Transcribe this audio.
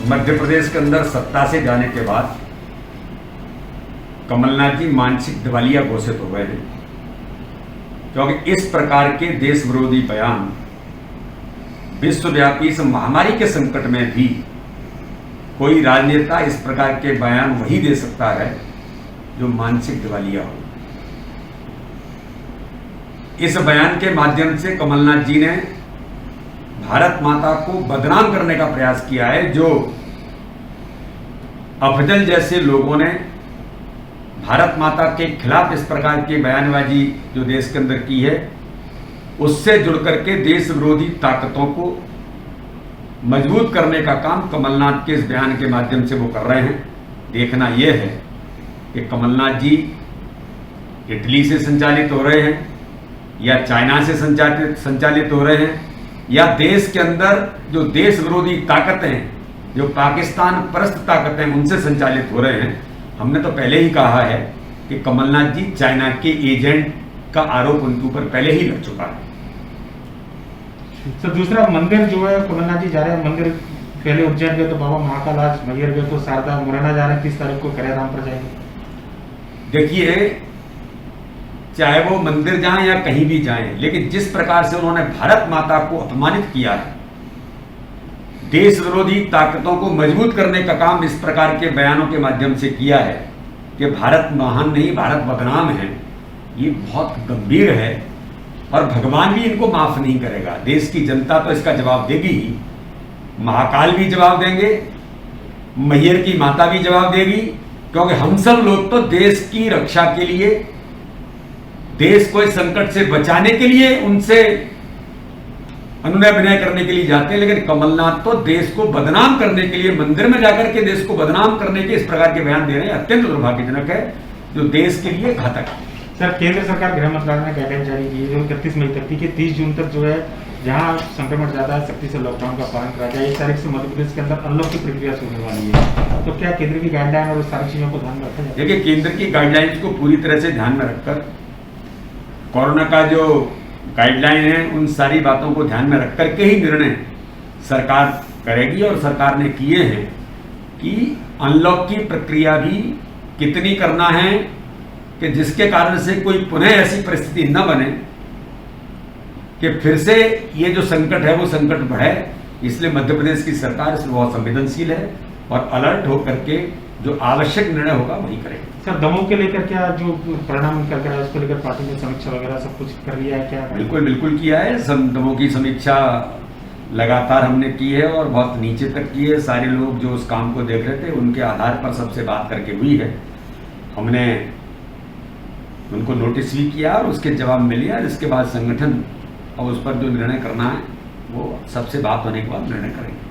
मध्य प्रदेश के अंदर सत्ता से जाने के बाद कमलनाथ जी मानसिक दिवालिया घोषित हो गए हैं, क्योंकि इस प्रकार के देश विरोधी बयान विश्वव्यापी इस महामारी के संकट में भी कोई राजनेता इस प्रकार के बयान वही दे सकता है जो मानसिक दिवालिया हो। इस बयान के माध्यम से कमलनाथ जी ने भारत माता को बदनाम करने का प्रयास किया है। जो अफजल जैसे लोगों ने भारत माता के खिलाफ इस प्रकार की बयानबाजी जो देश के अंदर की है, उससे जुड़ करके देश विरोधी ताकतों को मजबूत करने का काम कमलनाथ के इस बयान के माध्यम से वो कर रहे हैं। देखना यह है कि कमलनाथ जी इटली से संचालित हो रहे हैं या चाइना से संचालित हो रहे हैं, या देश के अंदर जो देश विरोधी ताकतें, जो पाकिस्तान परस्त ताकतें, उनसे संचालित हो रहे हैं। हमने तो पहले ही कहा है कि कमलनाथ जी चाइना के एजेंट का आरोप उनके ऊपर पहले ही लग चुका है। सर, दूसरा मंदिर जो है कमलनाथ जी जा रहे हैं, मंदिर पहले उज्जैन गए तो बाबा महाकाल, आज मैहर गए तो शारदा मुरैना जा रहे हैं, 30 तारीख को करेराम पर जाएंगे। देखिए, चाहे वो मंदिर जाएं या कहीं भी जाएं, लेकिन जिस प्रकार से उन्होंने भारत माता को अपमानित किया है, देश विरोधी ताकतों को मजबूत करने का काम इस प्रकार के बयानों के माध्यम से किया है कि भारत महान नहीं, भारत बदनाम है, ये बहुत गंभीर है और भगवान भी इनको माफ नहीं करेगा। देश की जनता तो इसका जवाब देगी ही, महाकाल भी जवाब देंगे, मैहर की माता भी जवाब देगी, क्योंकि हम सब लोग तो देश की रक्षा के लिए, देश को इस संकट से बचाने के लिए उनसे अनुनय विनय करने के लिए जाते हैं। लेकिन कमलनाथ तो देश को बदनाम करने के लिए, मंदिर में जाकर के देश को बदनाम करने के इस प्रकार के बयान दे रहे हैं। अत्यंत दुर्भाग्यजनक है, जो देश के लिए घातक है। सर, केंद्र सरकार गृह मंत्रालय ने गाइडलाइन जारी की है जो 31 मई तक की, 30 जून तक जो है जहां संक्रमण ज्यादा है सख्ती से लॉकडाउन का पालन करा जाए। 1 तारीख से मध्य प्रदेश के अंदर अनलॉक की प्रक्रिया शुरू होने वाली है, तो क्या केंद्र की गाइडलाइन और सारी चीजों को ध्यान में रखा जाए? देखिए, केंद्र की गाइडलाइंस को पूरी तरह से ध्यान में रखकर, कोरोना का जो गाइडलाइन है उन सारी बातों को ध्यान में रख करके ही निर्णय सरकार करेगी। और सरकार ने किए हैं कि अनलॉक की प्रक्रिया भी कितनी करना है कि जिसके कारण से कोई पुनः ऐसी परिस्थिति न बने कि फिर से ये जो संकट है वो संकट बढ़े। इसलिए मध्य प्रदेश की सरकार इसमें बहुत संवेदनशील है और अलर्ट होकर के जो आवश्यक निर्णय होगा वही करेगी। सर, दमों के लेकर क्या जो परिणाम निकल कर उसको लेकर पार्टी ने समीक्षा वगैरह सब कुछ कर लिया है क्या? बिल्कुल किया है। दमों की समीक्षा लगातार हमने की है और बहुत नीचे तक की है। सारे लोग जो उस काम को देख रहे थे उनके आधार पर सबसे बात करके हुई है। हमने उनको नोटिस भी किया और उसके जवाब मिल लिया। इसके बाद संगठन और उस पर जो निर्णय करना है वो सबसे बात होने के बाद निर्णय करेंगे।